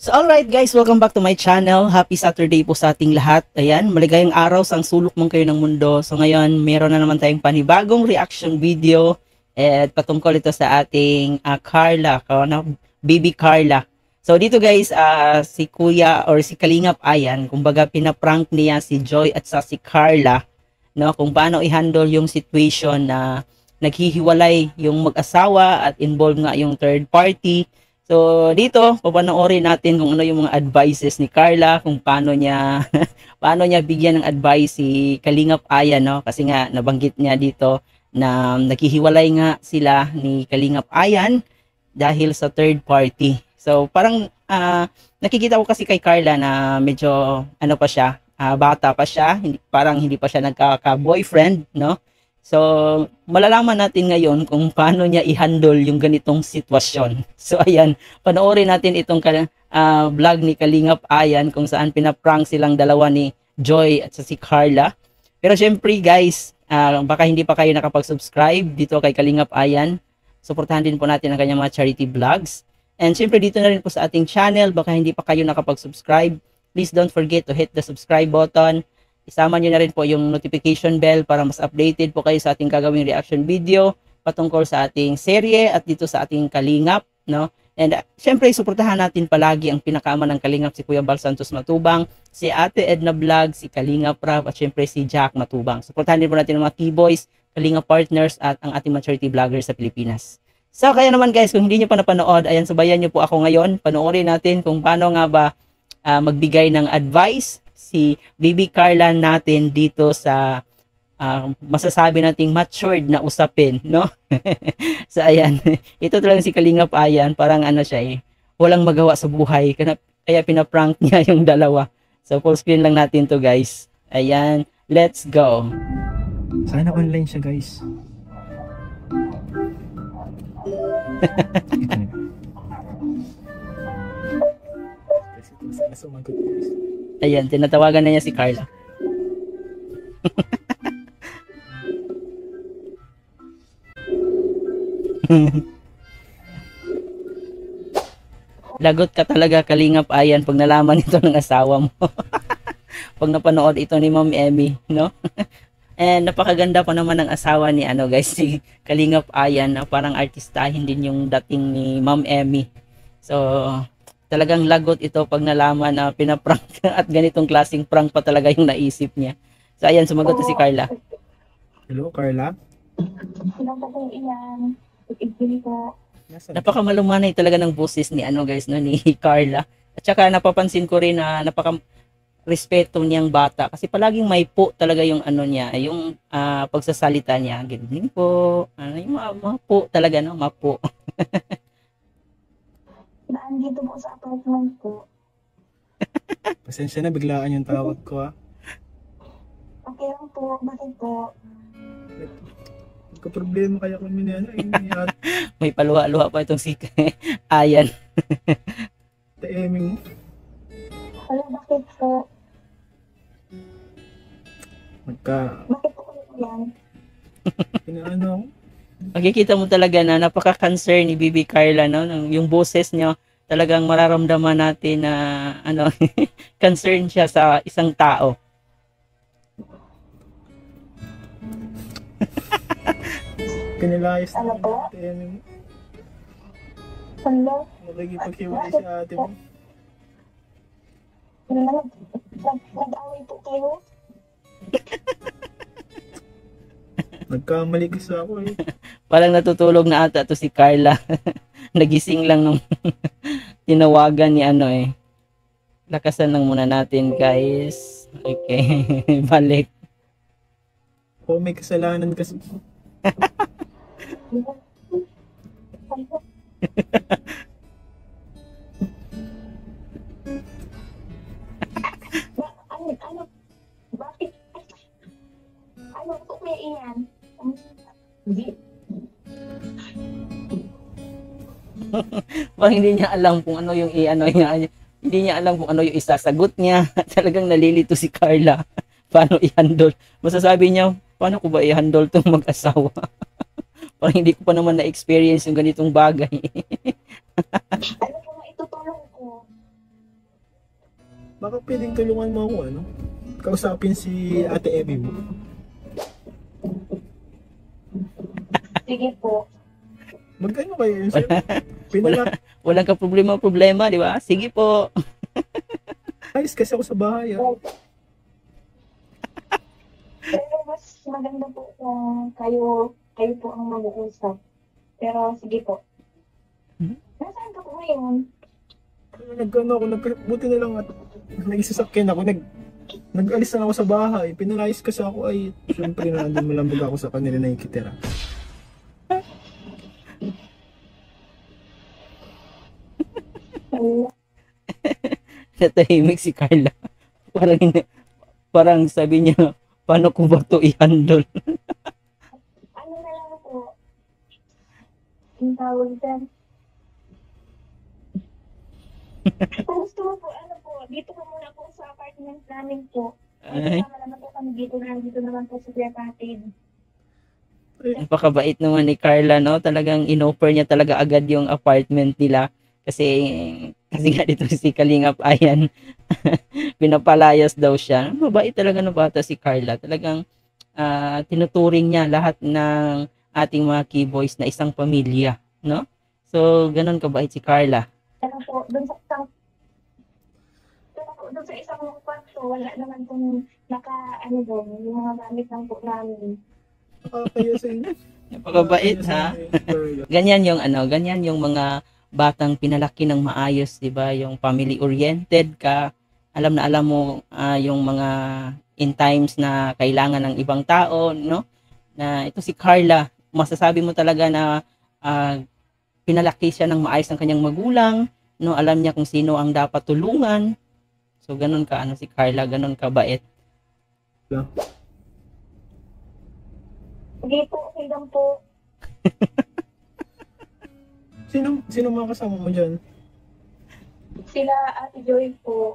So alright guys, welcome back to my channel. Happy Saturday po sa ating lahat. Ayan, maligayang araw sa sulok mong kayo ng mundo. So ngayon, meron na naman tayong panibagong reaction video at patungkol ito sa ating Carla, Baby Carla. So dito guys, si Kuya or si Kalingap Ayan, kumbaga pinaprank niya si Joy at sa si Carla, no, kung paano i-handle yung situation na naghihiwalay yung mag-asawa at involved nga yung third party. So dito, papanoorin natin kung ano yung mga advices ni Carla, kung paano niya paano niya bigyan ng advice si Kalingap Ayan, no? Kasi nga nabanggit niya dito na naghihiwalay nga sila ni Kalingap Ayan dahil sa third party. So parang nakikita ko kasi kay Carla na medyo ano pa siya, bata pa siya, parang hindi pa siya nagkaka-boyfriend, no? So, malalaman natin ngayon kung paano niya i-handle yung ganitong sitwasyon. So, ayan, panoorin natin itong vlog ni Kalingap Ayan kung saan pinaprank silang dalawa ni Joy at si Carla. Pero syempre guys, baka hindi pa kayo nakapag-subscribe dito kay Kalingap Ayan. Suportahan din po natin ang kanyang mga charity vlogs. And syempre dito na rin po sa ating channel, baka hindi pa kayo nakapag-subscribe. Please don't forget to hit the subscribe button. Isama nyo na rin po yung notification bell para mas updated po kayo sa ating gagawing reaction video patungkol sa ating serye at dito sa ating Kalingap, no? And syempre, suportahan natin palagi ang pinakaama ng Kalingap, si Kuya Bal Santos Matubang, si Ate Edna Vlog, si Kalingap Rap, at syempre si Jack Matubang. Suportahan din po natin ang mga Keyboys, Kalingap Partners, at ang ating mga charity vloggers sa Pilipinas. So, kaya naman guys, kung hindi nyo pa napanood, ayan, sabayan nyo po ako ngayon. Panoorin natin kung paano nga ba magbigay ng advice si Baby Carla natin dito sa masasabi nating matured na usapin, no? So ayan, ito talaga si Kalingap Ayan, parang ano siya walang magawa sa buhay, kaya pinaprank niya yung dalawa. So full screen lang natin to guys. Ayan, let's go. Sana online siya guys. Ayan, tinatawagan na niya si Carla. Lagot ka talaga, Kalingap Ayan, pag nalaman ito ng asawa mo. Pag napanood ito ni Ma'am Emmy, no? And napakaganda pa naman ng asawa ni guys, si Kalingap Ayan, na parang artistahin din yung dating ni Ma'am Emmy. So talagang lagot ito pag nalaman na pinaprank at ganitong klaseng prank pa talaga yung naisip niya. So ayan, sumagot na si Carla. Hello, Carla? Hello po, Ian. Napakamalumanay talaga ng boses ni guys, no, ni Carla. At saka napapansin ko rin na napaka-respeto niyang bata kasi palaging may po talaga yung niya, yung pagsasalita niya. Ganyan po, yung mga po talaga, no, mapo. Naandito po sa apartment ko. Pasensya na, biglaan yung tawag ko Okay lang po, bakit po? Magka-problema kaya kami na May paluha-luha pa itong si Ayan. Taeming mo. Hello, bakit po? Bakit po kayo yan? Pinaano ako? Makikita mo talaga na napaka-concern ni Baby Carla, no? Yung boses niya, talagang mararamdaman natin na concern siya sa isang tao. Kanilayas na Ano po? Taeming mo. Hello? Nakikipaghiwalay sa ate mo. Nag-away po kayo? Nagkamali kasi ako Parang natutulog na ata to si Carla. Nagising lang nung tinawagan ni Lakasan lang muna natin guys. Okay, balik. Oo, may kasalanan kasi. Bakit? Ano po kaya Ian? Hindi. Parang hindi niya alam kung ano yung hindi niya alam kung ano yung isasagot niya. Talagang nalilito si Carla. Paano i-handle? Masasabi niya, paano ko ba i-handle tong mag-asawa? Parang hindi ko pa naman na-experience yung ganitong bagay. Ano po nga itutulong ko? baka pwedeng tulungan mo ako, ano? Kausapin si Ate Emmy mo. Sige po. Magkano kayo yun, sir? Pinala, Walang ka problema, di ba? Sige po. ayos kasi ako sa bahay, ah. Pero mas maganda po kung kayo po ang mag-uusap. Pero sige po. Nasaan ka po ngayon? Nagkano ako, buti na lang at nagsasakyan ako, nag-alis na ako sa bahay. Pinalayas kasi ako ay, syempre nandun malambog ako sa kanila na ikitira. Wala. Natahimik si Carla. Parang sabi niya, paano ko ba to i-handle? Ano na lang po? Yung tawag dyan. Kung gusto mo po, ano po, dito ka muna po sa apartment namin po. Ay. Kasama naman po kami dito naman po sa Kuya Patid. Napakabait naman ni Carla, no? Talagang inoffer niya talaga agad yung apartment nila. Kasi nga dito si Kalingap Ayan, pinapalayas daw siya. Mabait talaga ng bata si Carla. Talagang tinuturing niya lahat ng ating mga keyboys na isang pamilya, no? So, ganun kabait si Carla. Pero po, doon sa isang kwarto, wala naman pong doon, yung mga gamit lang po namin. Nakakaya sa inyo. Napakabait, Nakakaya sa ha? inyo, Carla. Ganyan yung mga batang pinalaki ng maayos, 'di ba? Yung family oriented ka. Alam na alam mo yung mga in times na kailangan ng ibang tao, no? Na ito si Carla, masasabi mo talaga na pinalaki siya ng maayos ng kanyang magulang, no? Alam niya kung sino ang dapat tulungan. So ganun ka si Carla, ganun ka bait. Hindi po, okay lang po. Sino mga kasama mo dyan? Sila Ate Joy po,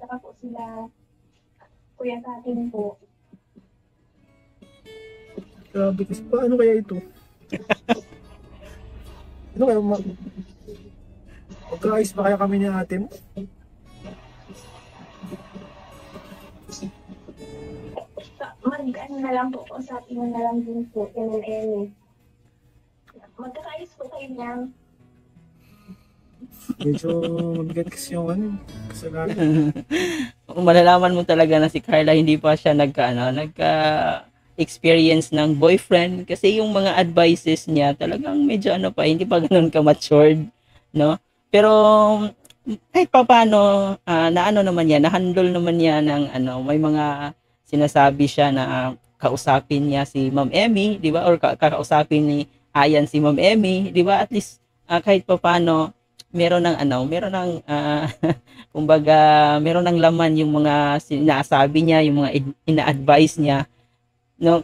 saka po sila Kuya Katin po. Grabe kasi, paano kaya ito? Ano kaya, magkaayos ba kaya kami ni ate mo? Mag-ano na lang po, usapin mo na lang din po, MLM. Magkakayos po kayo niyan. Medyo mabigat kasi yung kasalanan. Malalaman mo talaga na si Carla hindi pa siya nagka-experience ng boyfriend kasi yung mga advices niya talagang medyo hindi pa ganoon ka-matured, no? Pero kahit pa paano, na-handle naman niya ng may mga sinasabi siya na kausapin niya si Ma'am Emmy, di ba? Or kakausapin ni Ayan si Ma'am Emmy, di ba? At least kahit pa paano meron ng kumbaga meron ng laman yung mga sinasabi niya, yung mga ina-advise niya, no?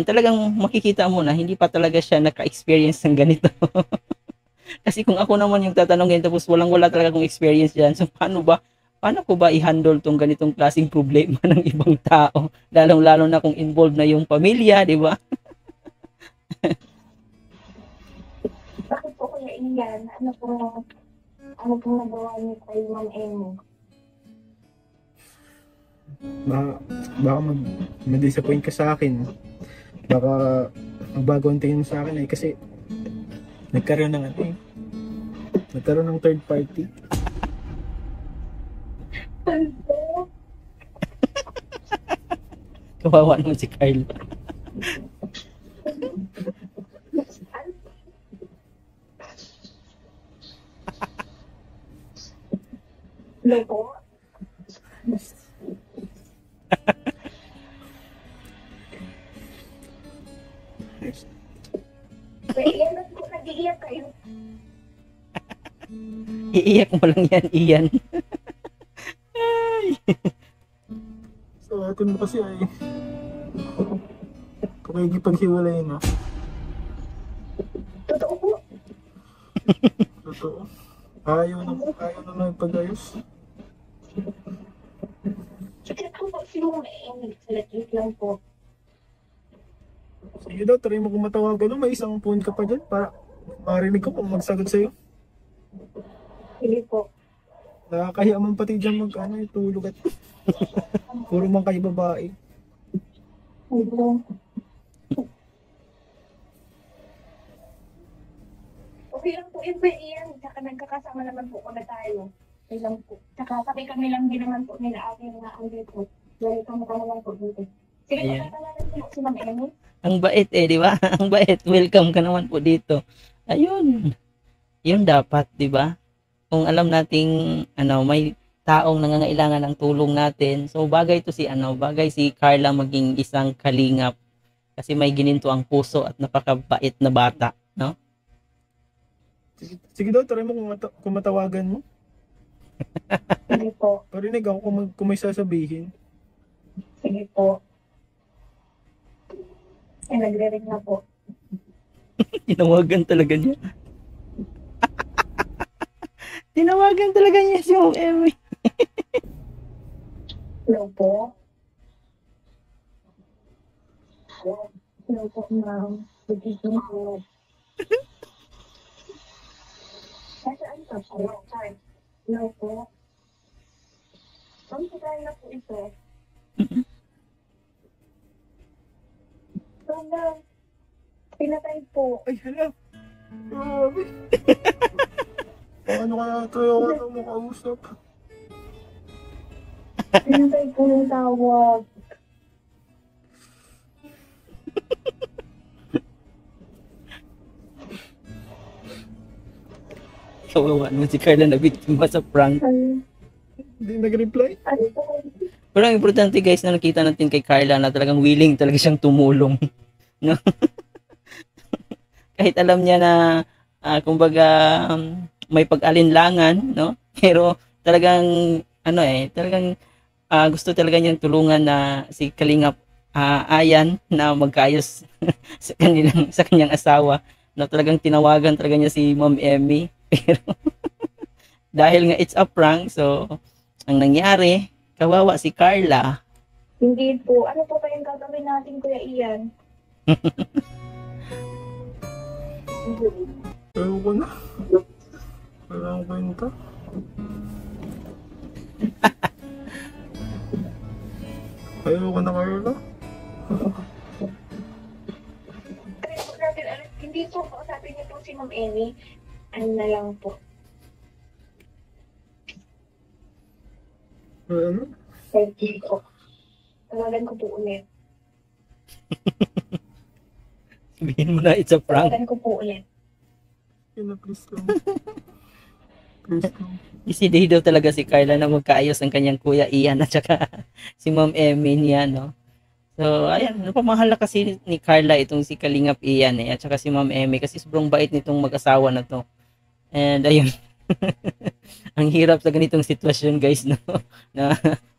Talagang makikita mo na hindi pa talaga siya naka-experience ng ganito. Kasi kung ako naman yung tatanungin tapos wala talaga akong experience diyan, so paano ko ba i-handle tong ganitong klaseng problema ng ibang tao, lalong-lalo na kung involved na yung pamilya, di ba? Bakit po kuya iyan? Ano po nagawa niyo kay Ma'am Emmy? Baka mag-disappoint ka sa akin. Baka magbago ang tingin mo sa akin kasi nagkaroon ng third party. Ano? Kawawa naman si Carla. Ano po? Iyan lang po, nag-iiyak kayo. Iiyak mo lang yan, Ian. So atin mo kasi ay pakikipaghiwalay na. Totoo po. Totoo. Ayaw na lang pag-ayos. Check ko po si Ma'am Emmy. Select lang po. Sige daw, try mo kung matawagan. May isang phone ka pa dyan para marinig ko kung magsagot sa'yo. Sige po. Nakakahiya man pati dyan tulog at puro man kayo babae. Hello. Okay lang po yun, pwede yan. Tsaka nagkakasama naman po kami tayo. Okay lang po. Tsaka kami lang din naman po nila ating na andito. Welcome ka naman po dito. Sige, Ayan. pagkakalanan po si Ma'am Emmy. Ang bait di ba? Ang bait. Welcome ka naman po dito. Ayun. Yun dapat, di ba? Kung alam nating may taong nangangailangan ng tulong natin. So bagay to bagay si Carla maging isang kalingap kasi may gininto ang puso at napakabait na bata, no? Sige daw, try mo kung matawagan mo. Sige po. Parinig ako kung may sasabihin. Sige po. Ay, nagre-ring na po. Tinawagan talaga niya. Tinawagan talaga niya si Ma'am Emmy. Hello po. Hello po, ma'am. Good evening po. Nasaan ka po? Hello po. Ma'am, pagkain na po ito. Ma'am, pinatay po. Ay, hala. Grabe. Paano kaya ito yung makausap? Pinatay po yung tawag. Kawawa naman si Carla na biktima sa prank. Ay, Hindi nag-reply? ano po? Pero ang importante guys na nakita natin kay Carla na talagang willing talaga siyang tumulong. No? Kahit alam niya na kumbaga may pag-alinlangan, no? Pero talagang talagang gusto talaga niyang tulungan na si Kalingap Ayan na magkaayos sa kanyang asawa. Na talagang tinawagan talaga niya si Ma'am Emmy. Pero dahil nga it's a prank, so ang nangyari, kawawa si Carla. Hindi po. Ano po kayong gagawin natin, Kuya Ian? Ewan ko na. Wala akong kwenta. Ayoko na Carla. Try po natin, hindi po kausapin niyo po si Ma'am Emmy. Ano na lang po. Ano? Sige po. Tawagan ko po ulit. Sabihin mo na it's a prank. Tawagan ko po ulit. Yun na, please lang. Please lang. Isiday daw talaga si Carla na magkaayos ang kanyang kuya Ian at saka si Ma'am Emmy niya, no? So, ayan, napamahal na kasi ni Carla itong si Kalingap Ian at saka si Ma'am Emmy kasi sobrang bait nitong mag-asawa na to. And ayun, ang hirap sa ganitong sitwasyon guys, no? Na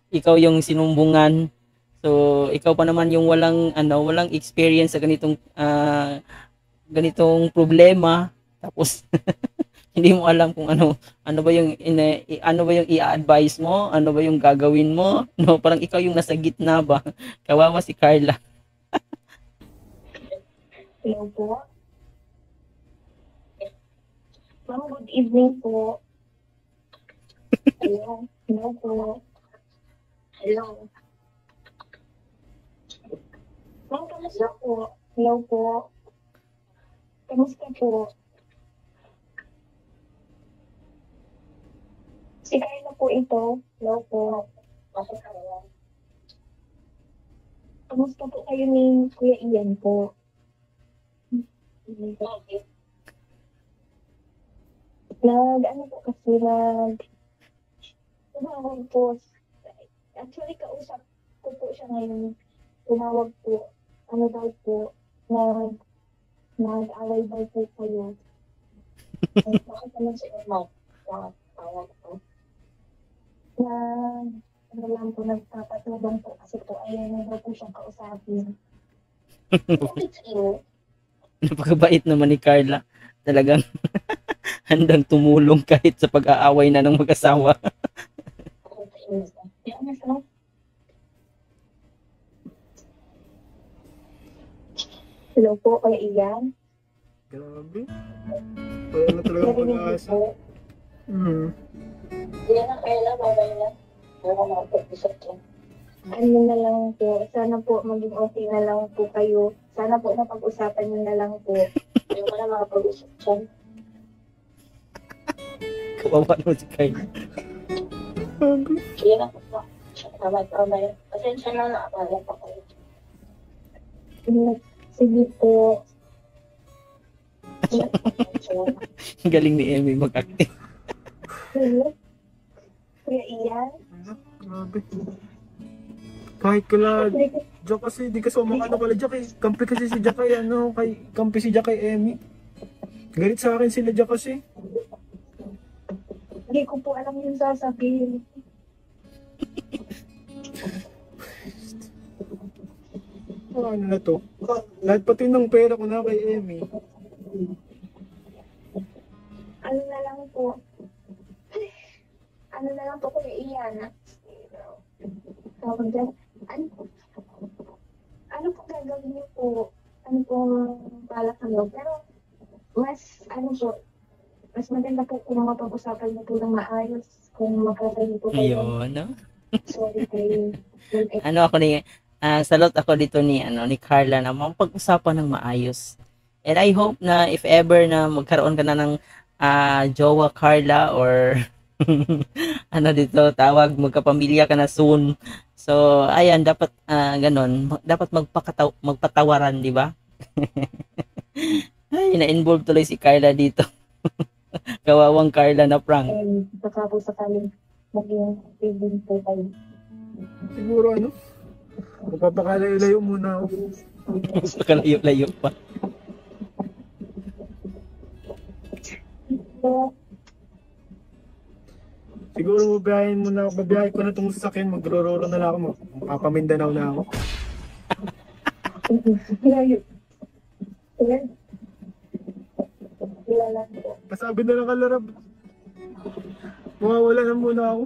ikaw yung sinumbungan. So, ikaw pa naman yung walang experience sa ganitong problema. Tapos hindi mo alam kung ano ba yung i-advise mo, ano ba yung gagawin mo, no? Parang ikaw yung nasa gitna ba. Kawawa si Carla. Hello po. Ma'am, good evening po. Hello. Hello po. Hello. Ma'am, kamusta po? Hello po. Kamusta po? Si Carla po ito. Hello po. Kamusta po kayo ni Kuya Ian po? Ano po kasi tumawag po. Actually, kausap ko po siya ngayon. Tumawag po. Ano daw po, nag-away daw po kayo. Bakit naman siya tawag po? Na, ano lang po, nagpapatubang po kasi po, ayaw na daw po siyang kausapin. Bakit sa'yo? Napakabait naman ni Carla. Talagang handang tumulong kahit sa pag-aaway na ng mag-asawa. Hello po, Kuya Ian. Grabe. Wala na talaga Narinig niyo pag-asa. po. Hindi na kaya babay na. Wala na pag-isip yan. Ano na lang po, sana po maging okay na lang po kayo. Sana po napag-usapan nyo na lang po. Hindi mo na makapag-usap dyan. Kawawa naman si Carla. Kaya na po po. Babay. Pasensya na naabala pa kayo. Sige po. Galing ni Emmy mag-acting. Kuya Ian? Grabe. Kahit kala Jack kasi, di kasi umakano kala Jack eh. Kampi kasi si Jack kay kampi si Jack kay Emmy. Galit sa akin sila Jack kasi. Hindi ko po alam yung sasabihin. Ano na to? Lahat pati ng pera ko na kay Emmy. Ano na lang po? Ano na lang po Kuya Ian? Tawag dyan. Ano po gagawin niyo po? Ano po balak nyo? Pero mas mas maganda po kung mapag-usapan niyo po ng maayos kung magkakaroon po kayo. Ayun, no? Sorry kayo. Ano ako ni salot ako dito ni Carla na mapag-usapan ng maayos. And I hope na if ever na magkaroon ka na ng jowa Carla or ano dito tawag, magkapamilya ka na soon. So ayan, dapat ganon, dapat magpatawaran, di ba? Ay, na-involve tuloy si Carla dito. Kawawang Carla na prank. And baka po sakaling maging feeling po kayo. Siguro magpapakalayo-layo muna ako. Mas makalayo-layo pa. So, Siguro babiyahin ko na itong sasakyan, magro-roro na lang ako, magpapamindanao na ako. Layo. Ayan. Kilala po. Pasabi na lang kalarab. Mawawala na muna ako.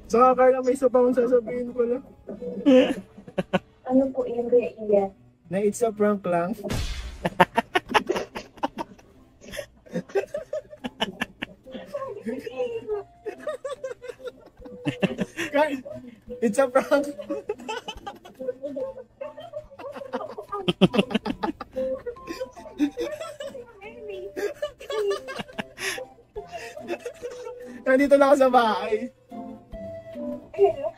Saka Carla, may isa pa akong sasabihin pala. Ano po yung Kuya Ian? Na it's a prank lang. Guys, it's a prank. Nandito na ako sa bahay.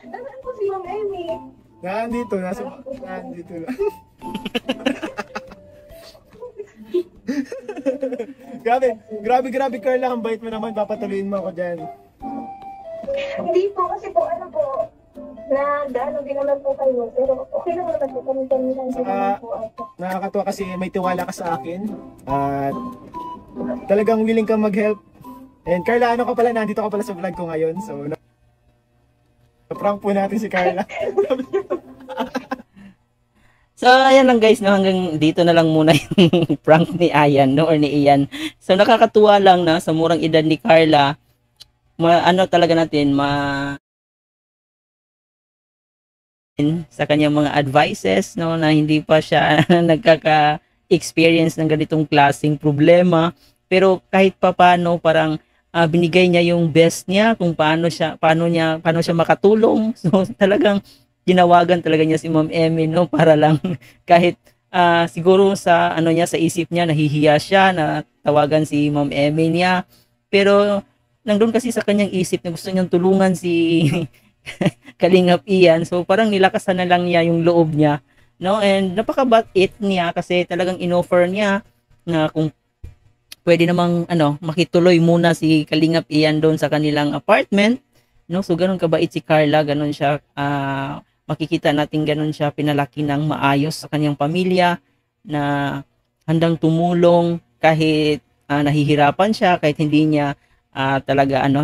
Nasaan po si Ma'am Emmy? Nandito na. Grabe Carla, ang bait mo naman, papatuloyin mo ako dyan. Hindi po kasi po ano po, nagdaano din naman po kayo. Pero okay lang naman po kami lang din naman po ako. Nakakatuwa kasi may tiwala ka sa akin at talagang willing ka mag-help. And Carla, ano ka pala, nandito ka pala sa vlog ko ngayon. So, na-prank po natin si Carla. So, ayan lang guys, no, hanggang dito na lang muna yung prank ni Ayan, no, or ni Ian. So, nakakatuwa lang na sa murang edad ni Carla, talaga natin, sa kanyang mga advices, no, na hindi pa siya nagkaka-experience ng ganitong klaseng problema. Pero kahit pa paano, parang binigay niya yung best niya kung paano siya makatulong. So, talagang ginawagan talaga niya si Ma'am Emmy, no, para lang kahit siguro sa sa isip niya nahihiya siya na tawagan si Ma'am Emmy niya, pero nandun kasi sa kanyang isip na gusto niyang tulungan si Kalingap Ian. So parang nilakasan na lang niya yung loob niya, no, and napaka-bait niya kasi talagang inoffer niya na kung pwede namang makituloy muna si Kalingap Ian doon sa kanilang apartment, no. So ganun kabait si Carla, ganun siya makikita natin, ganun siya pinalaki ng maayos sa kanyang pamilya, na handang tumulong kahit nahihirapan siya, kahit hindi niya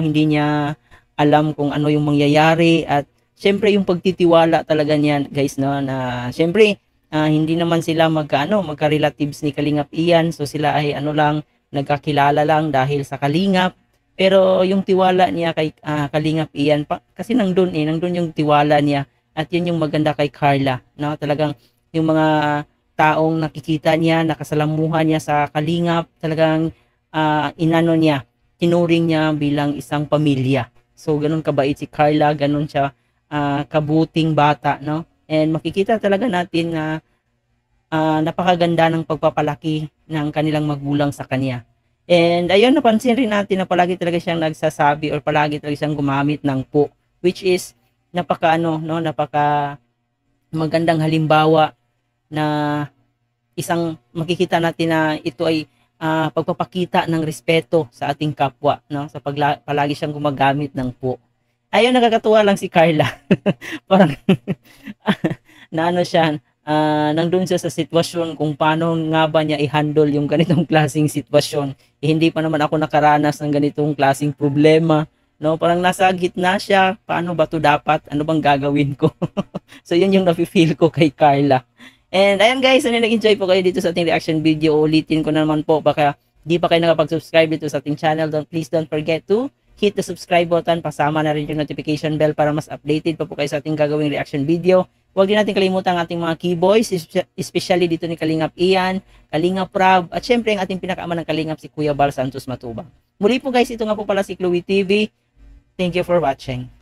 hindi niya alam kung ano yung mangyayari. At syempre yung pagtitiwala talaga niya guys, no, na syempre hindi naman sila magka-relatives ni Kalingap Ian, so sila ay lang, nagkakilala lang dahil sa Kalingap. Pero yung tiwala niya kay Kalingap Ian kasi nandun yung tiwala niya. At yun yung maganda kay Carla, no? Talagang yung mga taong nakikita niya, nakasalamuhan niya sa Kalingap, talagang inano niya, tinuring niya bilang isang pamilya. So ganun kabait si Carla, ganun siya kabuting bata, no? And makikita talaga natin na napakaganda ng pagpapalaki ng kanilang magulang sa kanya. And ayun, napansin rin natin na palagi talaga siyang nagsasabi or palagi talaga siyang gumamit ng po, which is napaka magandang halimbawa na isang makikita natin na ito ay pagpapakita ng respeto sa ating kapwa, no? Sa palagi siyang gumagamit ng po. Ayun, nakakatuwa lang si Carla. Parang na ano siya, nandun siya sa sitwasyon kung paano nga ba niya i-handle yung ganitong klaseng sitwasyon. Hindi pa naman ako nakaranas ng ganitong klaseng problema, no? Parang nasa gitna siya, paano ba to dapat? Ano bang gagawin ko? So yun yung nafe-feel ko kay Carla. And ayan guys, nag-enjoy po kayo dito sa ating reaction video. Ulitin ko naman po, baka di pa kayo nakapag-subscribe dito sa ating channel, please don't forget to hit the subscribe button, pasama na rin yung notification bell para mas updated pa po kayo sa ating gagawing reaction video. Huwag din natin kalimutan ang ating mga keyboys, especially dito ni Kalingap Ian, Kalingap Rab, at syempre ang ating pinakaama ng Kalingap si Kuya Bal Santos Matubang. Muli po guys, ito nga po pala si Chloe TV. Thank you for watching.